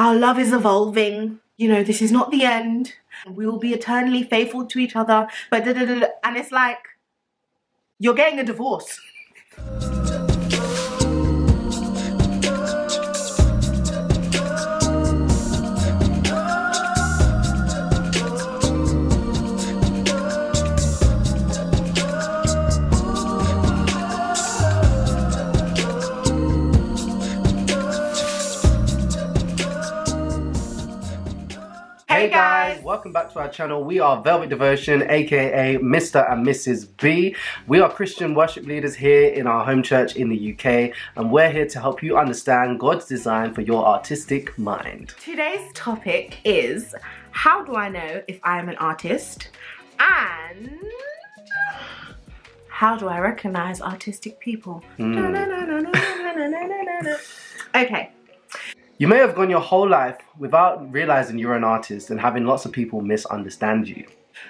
our love is evolving. You know, this is not the end. We will be eternally faithful to each other. But and it's like, you're getting a divorce. Hey guys, welcome back to our channel. We are Velvet Devotion, aka Mr. and Mrs. B. We are Christian worship leaders here in our home church in the UK, and we're here to help you understand God's design for your artistic mind. Today's topic is, how do I know if I am an artist? And how do I recognize artistic people? Okay. You may have gone your whole life without realizing you're an artist and having lots of people misunderstand you.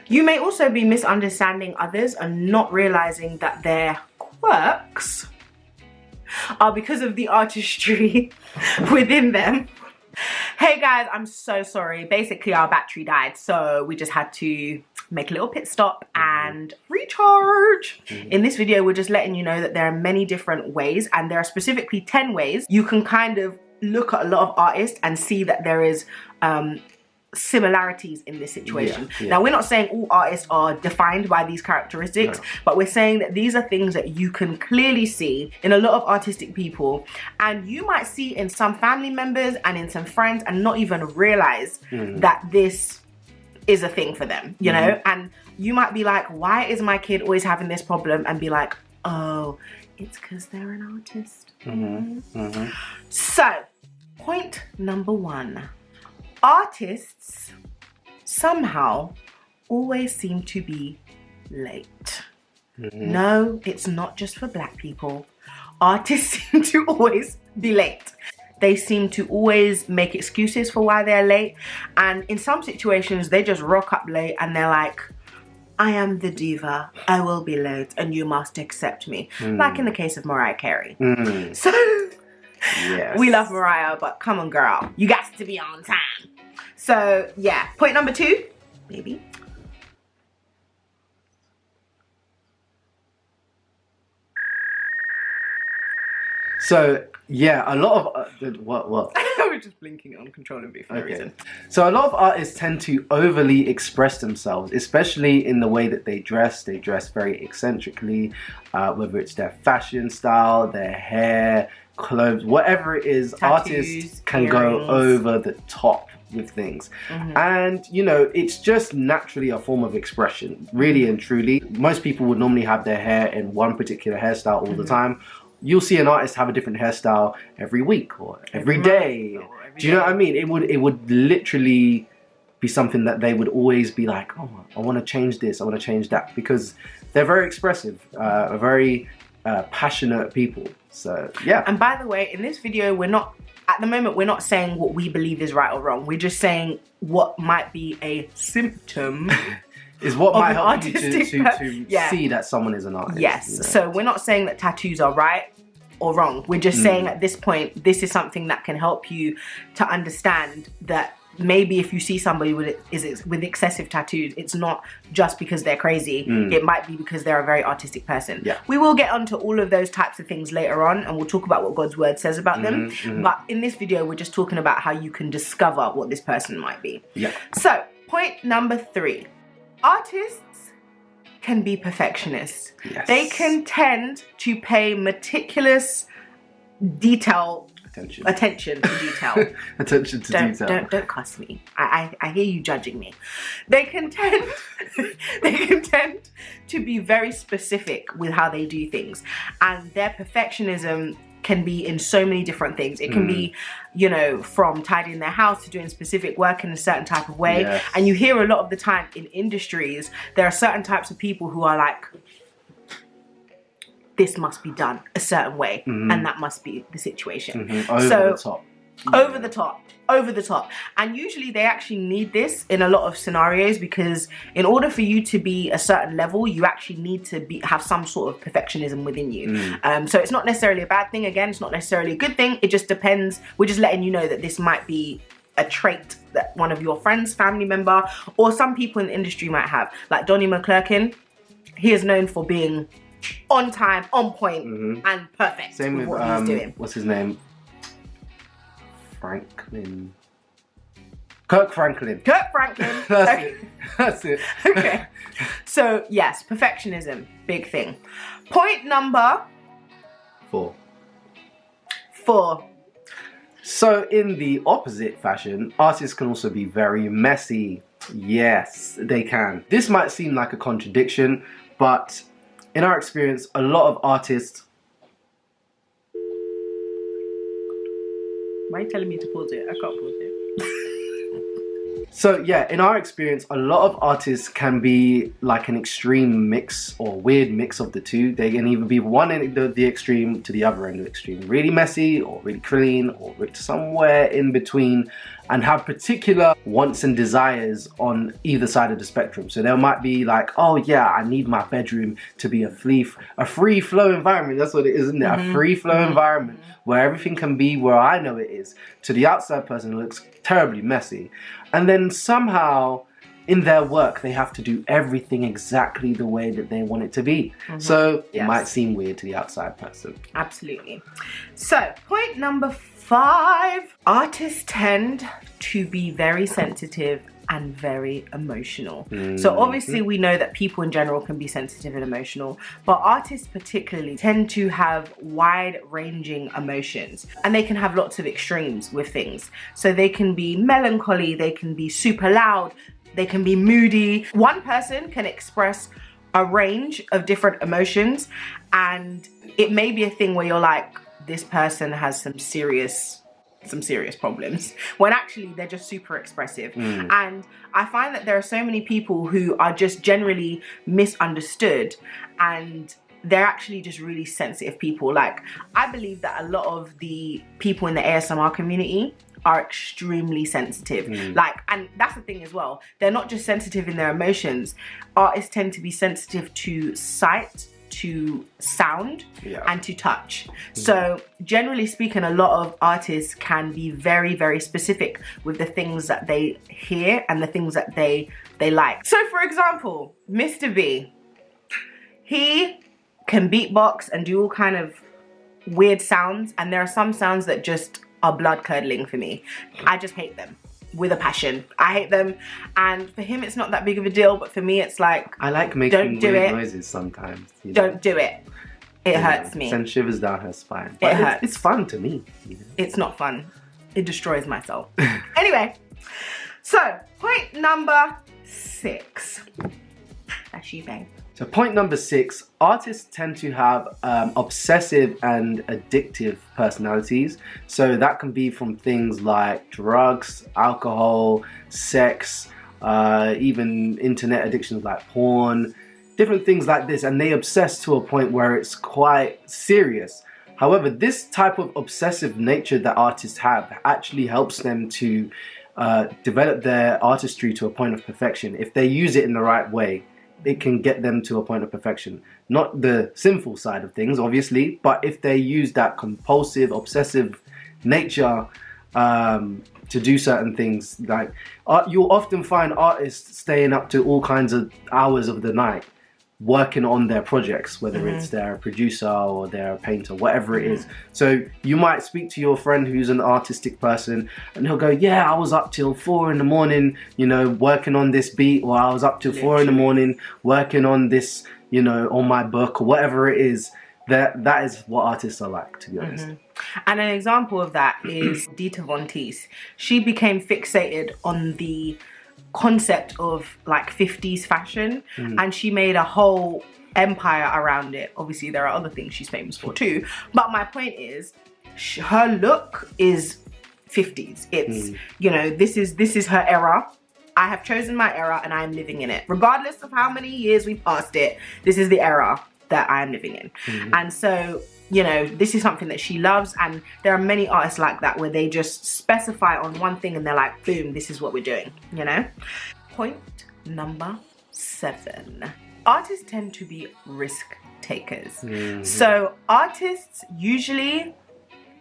You may also be misunderstanding others and not realizing that their quirks are because of the artistry within them. Hey guys, I'm so sorry. Basically our battery died, so we just had to make a little pit stop and recharge. In this video, we're just letting you know that there are many different ways, and there are specifically 10 ways you can kind of look at a lot of artists and see that there is similarities in this situation. Now, we're not saying all artists are defined by these characteristics, but we're saying that these are things that you can clearly see in a lot of artistic people, and you might see in some family members and in some friends and not even realize that this is a thing for them, you know? And you might be like, why is my kid always having this problem? And be like, oh, it's because they're an artist. So, point number 1. Artists somehow always seem to be late. No, it's not just for black people. Artists seem to always be late. They seem to always make excuses for why they're late. And in some situations, they just rock up late and they're like, I am the diva, I will be late, and you must accept me. Like in the case of Mariah Carey. So, yes. We love Mariah, but come on girl, you got to be on time. So yeah, point number 2, maybe. So yeah, a lot of what? I was just blinking uncontrollably for no reason. So a lot of artists tend to overly express themselves, especially in the way that they dress. They dress very eccentrically, whether it's their fashion style, their hair, clothes, whatever it is. Tattoos, artists can go over the top with things. And you know, it's just naturally a form of expression, really and truly. Most people would normally have their hair in one particular hairstyle all the time. You'll see an artist have a different hairstyle every week or every day. Do you know what I mean? It would literally be something that they would always be like, oh, I want to change this, I want to change that, because they're very expressive, very passionate people. So yeah. And by the way, in this video, we're not saying what we believe is right or wrong. We're just saying what might be a symptom is what might help you to see that someone is an artist. Yes, you know? So we're not saying that tattoos are right or wrong. We're just saying at this point, this is something that can help you to understand that maybe if you see somebody with excessive tattoos, it's not just because they're crazy. It might be because they're a very artistic person. We will get onto all of those types of things later on, and we'll talk about what God's word says about them. But in this video, we're just talking about how you can discover what this person might be. So, point number 3. Artists can be perfectionists. They can tend to pay meticulous attention to detail. Attention to detail. Don't cuss me. I hear you judging me. They can tend to be very specific with how they do things, and their perfectionism can be in so many different things. It can be, you know, from tidying their house to doing specific work in a certain type of way. And you hear a lot of the time in industries, there are certain types of people who are like, this must be done a certain way, and that must be the situation. Over the top. Over the top. Over the top. And usually they actually need this in a lot of scenarios, because in order for you to be a certain level, you actually need to have some sort of perfectionism within you. So it's not necessarily a bad thing. Again, it's not necessarily a good thing. It just depends. We're just letting you know that this might be a trait that one of your friends, family member, or some people in the industry might have. Like Donnie McClurkin, he is known for being on time, on point, and perfect. Same with what he's doing. What's his name? Franklin. Kirk Franklin. That's it. Okay. So yes, perfectionism, big thing. Point number 4. 4. So in the opposite fashion, artists can also be very messy. Yes, they can. This might seem like a contradiction, but in our experience, a lot of artists... Why are you telling me to pause it? I can't pause it. So yeah, in our experience, a lot of artists can be like an extreme mix or weird mix of the two. They can either be one end of the extreme to the other end of the extreme. Really messy or really clean or somewhere in between, and have particular wants and desires on either side of the spectrum. So there might be like, oh yeah, I need my bedroom to be a free flow environment. That's what it is, isn't it? A free flow environment where everything can be where I know it is. To the outside person, it looks terribly messy. And then somehow in their work, they have to do everything exactly the way that they want it to be. So it might seem weird to the outside person. Absolutely. So point number 5, artists tend to be very sensitive and very emotional. So obviously we know that people in general can be sensitive and emotional, but artists particularly tend to have wide-ranging emotions, and they can have lots of extremes with things. So they can be melancholy, they can be super loud, they can be moody. One person can express a range of different emotions, and it may be a thing where you're like, this person has some serious problems, when actually they're just super expressive. And I find that there are so many people who are just generally misunderstood, and they're actually just really sensitive people. Like, I believe that a lot of the people in the ASMR community are extremely sensitive. Like, and that's the thing as well, they're not just sensitive in their emotions. Artists tend to be sensitive to sight, to sound, and to touch. So generally speaking, a lot of artists can be very, very specific with the things that they hear and the things that they like. So for example, Mr. B, he can beatbox and do all kind of weird sounds, and there are some sounds that just are blood curdling for me. I just hate them with a passion. I hate them, and for him it's not that big of a deal, but for me it's like, I like making weird noises sometimes. You know? Don't do it. It hurts me. Send shivers down her spine. But it hurts. It's fun to me. You know? It's not fun. It destroys my soul. Anyway, so point number 6. That's you, babe. So point number 6, artists tend to have obsessive and addictive personalities. So that can be from things like drugs, alcohol, sex, even internet addictions like porn, different things like this. And they obsess to a point where it's quite serious. However, this type of obsessive nature that artists have actually helps them to develop their artistry to a point of perfection. If they use it in the right way, it can get them to a point of perfection. Not the sinful side of things, obviously, but if they use that compulsive, obsessive nature to do certain things, like you'll often find artists staying up to all kinds of hours of the night working on their projects, whether it's they're a producer or they're a painter, whatever it is. So you might speak to your friend who's an artistic person and he'll go, yeah, I was up till 4 in the morning, you know, working on this beat, or I was up till 4 in the morning working on this, you know, on my book, or whatever it is. That is what artists are like, to be honest. And an example of that is Dita Von Teese. She became fixated on the concept of like 50s fashion, and she made a whole empire around it. Obviously there are other things she's famous for too, but my point is her look is 50s. It's you know, this is her era. I have chosen my era and I am living in it, regardless of how many years we passed it. This is the era that I am living in. And so, you know, this is something that she loves, and there are many artists like that where they just specify on one thing and they're like, boom, this is what we're doing, you know? Point number 7. Artists tend to be risk takers. So artists usually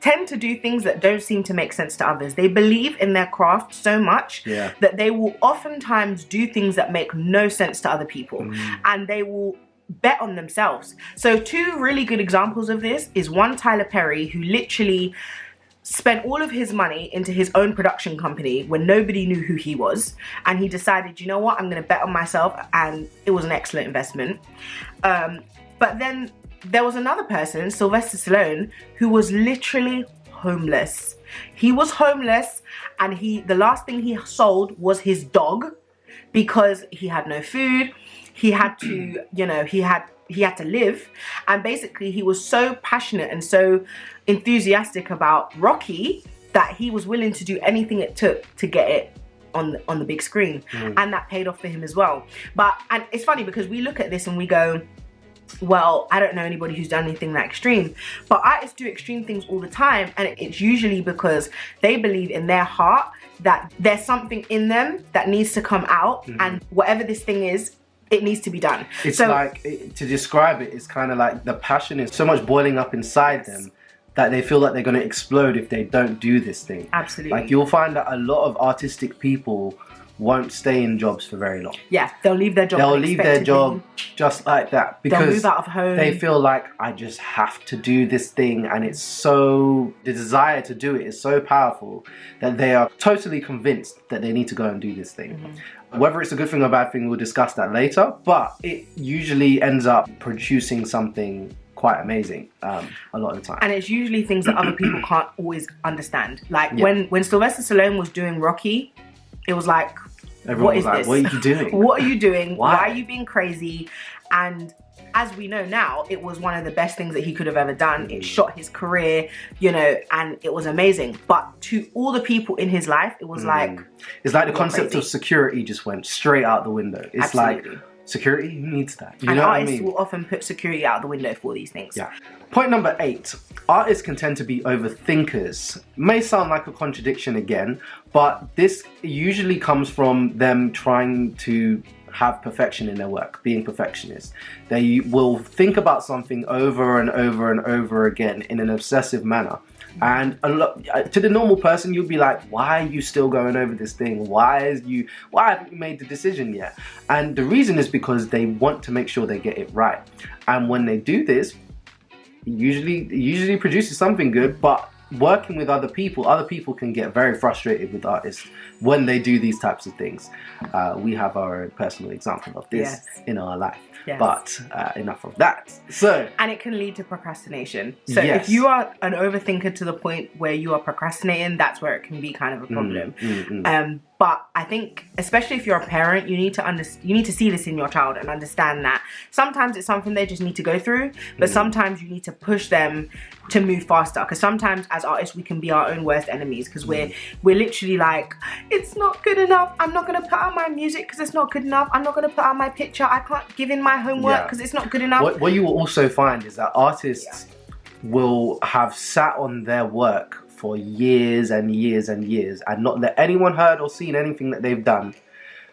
tend to do things that don't seem to make sense to others. They believe in their craft so much that they will oftentimes do things that make no sense to other people, and they will bet on themselves. So 2 really good examples of this is one, Tyler Perry, who literally spent all of his money into his own production company when nobody knew who he was, and he decided, you know what, I'm going to bet on myself, and it was an excellent investment. But then there was another person, Sylvester Stallone, who was literally homeless. He was homeless, and the last thing he sold was his dog, because he had no food. He had to, you know, he had to live, and basically he was so passionate and so enthusiastic about Rocky that he was willing to do anything it took to get it on the big screen, and that paid off for him as well. And it's funny because we look at this and we go, well, I don't know anybody who's done anything that extreme, but artists do extreme things all the time, and it's usually because they believe in their heart that there's something in them that needs to come out, and whatever this thing is, it needs to be done. It's to describe it, it's kind of like the passion is so much boiling up inside them that they feel like they're going to explode if they don't do this thing. Absolutely. Like, you'll find that a lot of artistic people won't stay in jobs for very long. Yeah, they'll leave their job. They'll leave their job just like that, because they'll move out of home. They feel like, I just have to do this thing, and it's so, the desire to do it is so powerful that they are totally convinced that they need to go and do this thing. Whether it's a good thing or bad thing, we'll discuss that later, but it usually ends up producing something quite amazing a lot of the time. And it's usually things that other people can't always understand. Like when Sylvester Stallone was doing Rocky, it was like, everyone what was is like, this? what are you doing? What are you doing? Why are you being crazy? And as we know now, it was one of the best things that he could have ever done. It shot his career, you know, and it was amazing. But to all the people in his life, it was like... It's like the concept of security just went straight out the window. It's Absolutely. Like, security? Who needs that? You and know what I artists mean? will often put security out the window for these things. Yeah. Point number 8. Artists can tend to be overthinkers. May sound like a contradiction again, but this usually comes from them trying to have perfection in their work, being perfectionists. They will think about something over and over and over again in an obsessive manner. And to the normal person, you'll be like, why are you still going over this thing? Why haven't you made the decision yet? And the reason is because they want to make sure they get it right. And when they do this, it usually produces something good, but working with other people can get very frustrated with artists when they do these types of things. We have our own personal example of this in our life. Yes. But enough of that. And it can lead to procrastination. So if you are an overthinker to the point where you are procrastinating, that's where it can be kind of a problem. But I think, especially if you're a parent, you need to see this in your child and understand that sometimes it's something they just need to go through, but sometimes you need to push them to move faster. Because sometimes as artists, we can be our own worst enemies, because we're literally like, it's not good enough. I'm not going to put out my music because it's not good enough. I'm not going to put out my picture. I can't give in my homework because it's not good enough. What you will also find is that artists will have sat on their work for years and years and years and not let anyone heard or seen anything that they've done,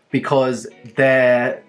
because they're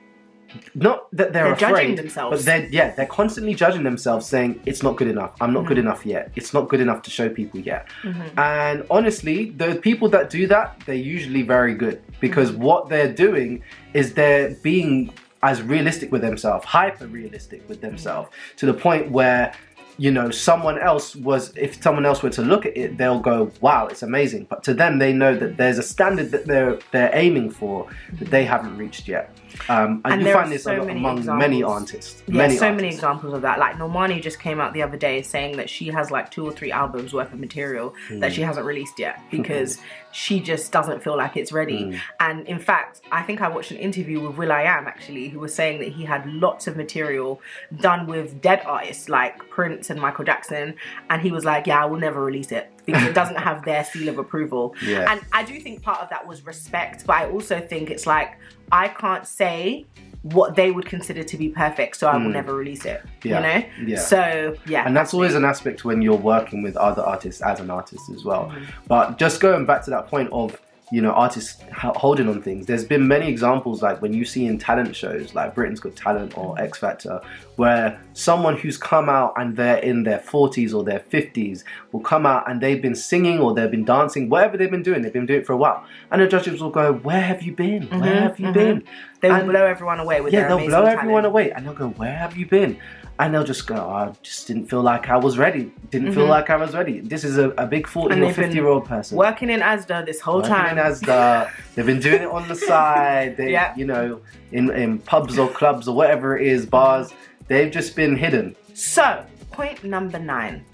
not that they're afraid, judging themselves. But they're constantly judging themselves, saying it's not good enough. I'm not good enough yet. It's not good enough to show people yet. And honestly, the people that do that, they're usually very good, because what they're doing is they're being as realistic with themselves, hyper realistic with themselves, to the point where, you know, if someone else were to look at it, they'll go, wow, it's amazing. But to them, they know that there's a standard that they're aiming for that they haven't reached yet. And you find this among many artists. Many examples of that. Like Normani just came out the other day saying that she has like 2 or 3 albums worth of material that she hasn't released yet because she just doesn't feel like it's ready. And in fact, I think I watched an interview with will.i.am actually, who was saying that he had lots of material done with dead artists like Prince and Michael Jackson, and he was like, yeah, I will never release it because it doesn't have their seal of approval. And I do think part of that was respect, but I also think it's like, I can't say what they would consider to be perfect, so I will never release it. You know? So and that's always an aspect when you're working with other artists as an artist as well. But just going back to that point of you know, artists holding on things. There's been many examples, like when you see in talent shows like Britain's Got Talent or X Factor, where someone who's come out and they're in their 40s or their 50s will come out and they've been singing or they've been dancing, whatever they've been doing it for a while. And the judges will go, where have you been? Where have you been? They will blow everyone away with their amazing they'll blow talent. everyone away. And they'll go, where have you been? And they'll just go, I just didn't feel like I was ready. Didn't feel like I was ready. This is a big 40 or 50-year-old person. Working in Asda this whole time. Working in Asda. They've been doing it on the side. They, you know, in pubs or clubs or whatever it is, bars. They've just been hidden. So, point number 9.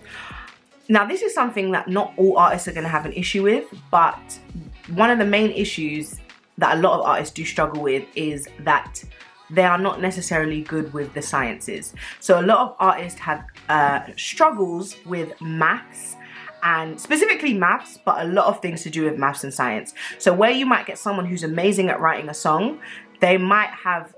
Now, this is something that not all artists are going to have an issue with, but one of the main issues that a lot of artists do struggle with is that they are not necessarily good with the sciences. So a lot of artists have struggles with maths, and specifically maths, but a lot of things to do with maths and science. So where you might get someone who's amazing at writing a song, they might have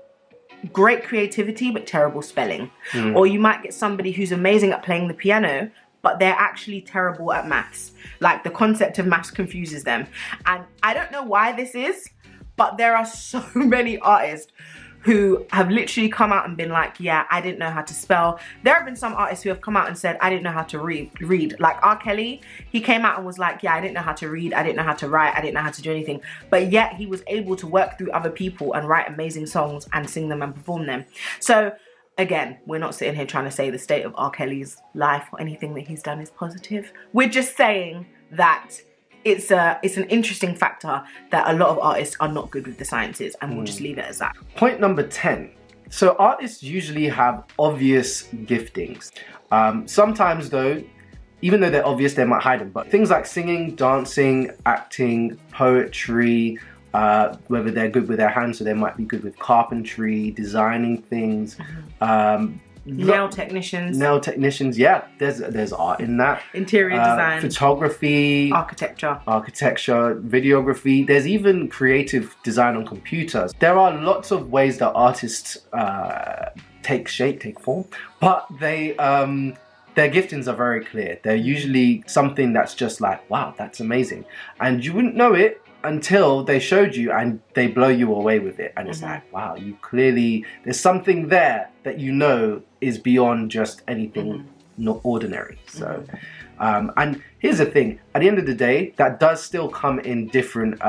great creativity but terrible spelling. Or you might get somebody who's amazing at playing the piano, but they're actually terrible at maths. Like, the concept of maths confuses them. And I don't know why this is, but there are so many artists who have literally come out and been like, yeah, I didn't know how to spell. There have been some artists who have come out and said, I didn't know how to read. Like R. Kelly, he came out and was like, yeah, I didn't know how to read, I didn't know how to write, I didn't know how to do anything. But yet he was able to work through other people and write amazing songs and sing them and perform them. So again, we're not sitting here trying to say the state of R. Kelly's life or anything that he's done is positive. We're just saying that it's an interesting factor that a lot of artists are not good with the sciences, and we'll just leave it as that. Point number 10. So artists usually have obvious giftings. Sometimes though, even though they're obvious, they might hide them. But things like singing, dancing, acting, poetry, whether they're good with their hands, so they might be good with carpentry, designing things. Nail technicians, yeah, there's art in that. Interior design, photography, architecture, videography. There's even creative design on computers. There are lots of ways that artists take form, but their giftings are very clear. They're usually something that's just like, wow, that's amazing, and you wouldn't know it until they showed you and they blow you away with it. And it's like, wow, you clearly, there's something there that you know is beyond just anything not ordinary. So, and here's the thing, at the end of the day, that does still come in different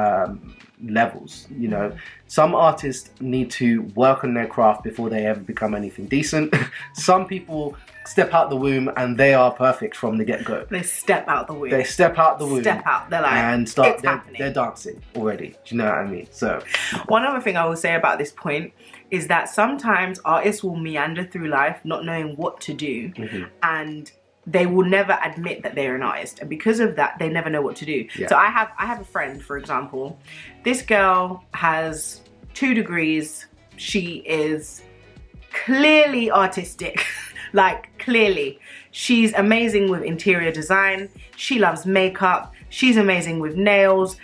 levels. You know, some artists need to work on their craft before they ever become anything decent. Some people step out the womb and they are perfect from the get-go. They step out the womb. They're like, and start. They're dancing already. Do you know what I mean? So, one other thing I will say about this point is that sometimes artists will meander through life not knowing what to do, and they will never admit that they're an artist, and because of that, they never know what to do. So I have a friend, for example. This girl has 2 degrees. She is clearly artistic. Like, clearly. She's amazing with interior design. She loves makeup. She's amazing with nails.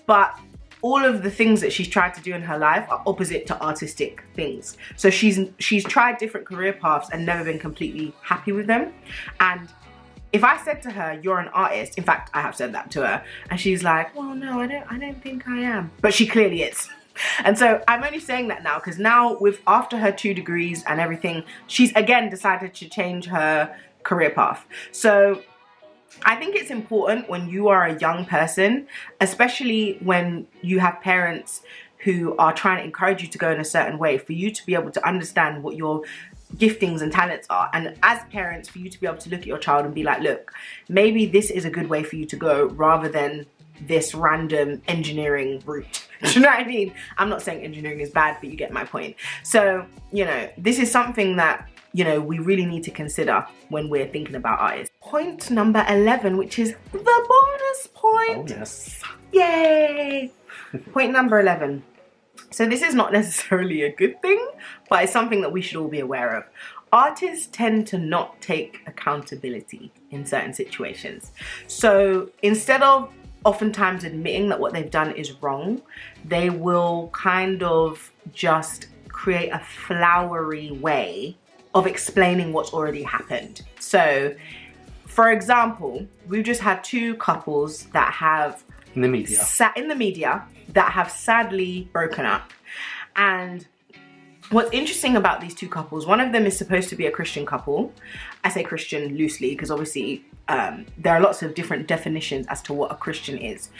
But all of the things that she's tried to do in her life are opposite to artistic things. So she's tried different career paths and never been completely happy with them. And if I said to her, you're an artist, in fact, I have said that to her, and she's like, well, no, I don't think I am. But she clearly is. And so I'm only saying that now because now, after her 2 degrees and everything, she's again decided to change her career path. So I think it's important when you are a young person, especially when you have parents who are trying to encourage you to go in a certain way, for you to be able to understand what your giftings and talents are, and as parents, for you to be able to look at your child and be like, look, maybe this is a good way for you to go rather than this random engineering route. Do you know what I mean? I'm not saying engineering is bad, but you get my point. So, you know, this is something that, you know, we really need to consider when we're thinking about artists. Point number 11, which is the bonus point. Oh, yes. Yay! Point number 11. So this is not necessarily a good thing, but it's something that we should all be aware of. Artists tend to not take accountability in certain situations. So instead of oftentimes admitting that what they've done is wrong, they will kind of just create a flowery way of explaining what's already happened. So, for example, we've just had 2 couples that have In the media. In the media that have sadly broken up. And what's interesting about these two couples, one of them is supposed to be a Christian couple. I say Christian loosely because obviously there are lots of different definitions as to what a Christian is.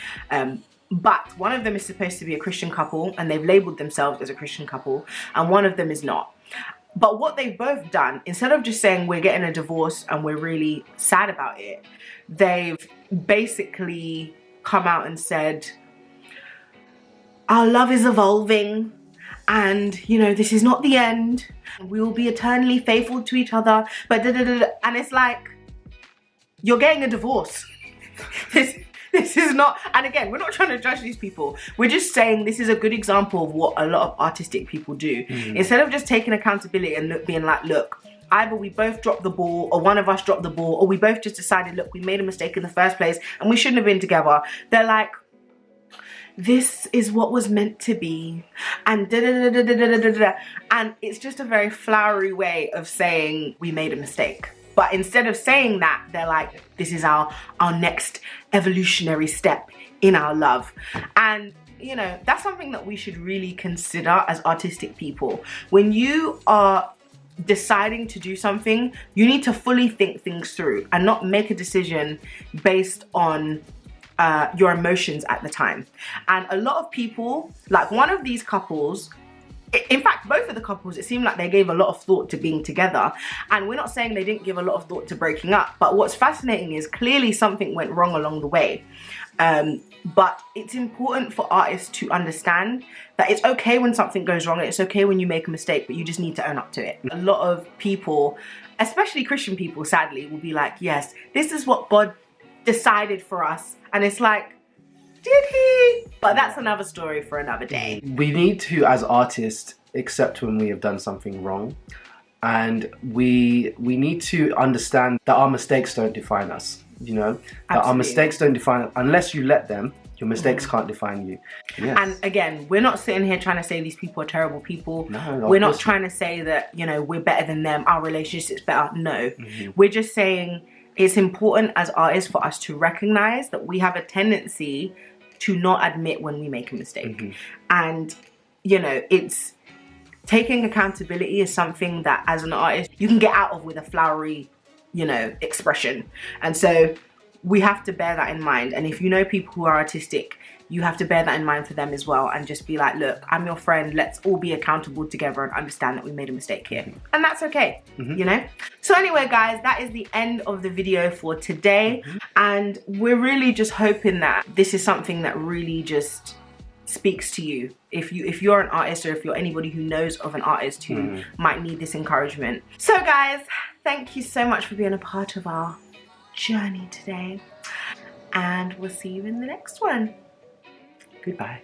But one of them is supposed to be a Christian couple and they've labeled themselves as a Christian couple, and one of them is not. But what they've both done, instead of just saying we're getting a divorce and we're really sad about it, they've basically come out and said, our love is evolving. And, you know, this is not the end. We will be eternally faithful to each other. But and it's like, you're getting a divorce. This is not, and again, we're not trying to judge these people. We're just saying this is a good example of what a lot of artistic people do. Instead of just taking accountability and being like, look, either we both dropped the ball, or one of us dropped the ball, or we both just decided, look, we made a mistake in the first place and we shouldn't have been together. They're like, this is what was meant to be, and and it's just a very flowery way of saying we made a mistake. But instead of saying that, they're like, this is our next evolutionary step in our love. And you know, that's something that we should really consider as artistic people. When you are deciding to do something, you need to fully think things through and not make a decision based on your emotions at the time. And a lot of people, like one of these couples, in fact both of the couples, it seemed like they gave a lot of thought to being together. And we're not saying they didn't give a lot of thought to breaking up, but what's fascinating is clearly something went wrong along the way. But it's important for artists to understand that it's okay when something goes wrong, and it's okay when you make a mistake, but you just need to own up to it. A lot of people, especially Christian people, sadly, will be like, yes, this is what God decided for us. And it's like, did he? But that's another story for another day. We need to, as artists, accept when we have done something wrong. And we need to understand that our mistakes don't define us, you know? That our mistakes don't define us. Unless you let them, your mistakes can't define you. Yes. And again, we're not sitting here trying to say these people are terrible people. No, we're not trying to say that, you know, we're better than them, our relationship's better. No. We're just saying it's important as artists for us to recognize that we have a tendency to not admit when we make a mistake. And, you know, it's taking accountability is something that as an artist, you can get out of with a flowery, you know, expression. And so we have to bear that in mind. And if you know people who are artistic, you have to bear that in mind for them as well, and just be like, look, I'm your friend, let's all be accountable together and understand that we made a mistake here. And that's okay, you know? So anyway, guys, that is the end of the video for today. And we're really just hoping that this is something that really just speaks to you. If you're an artist, or if you're anybody who knows of an artist who might need this encouragement. So guys, thank you so much for being a part of our journey today. And we'll see you in the next one. Goodbye.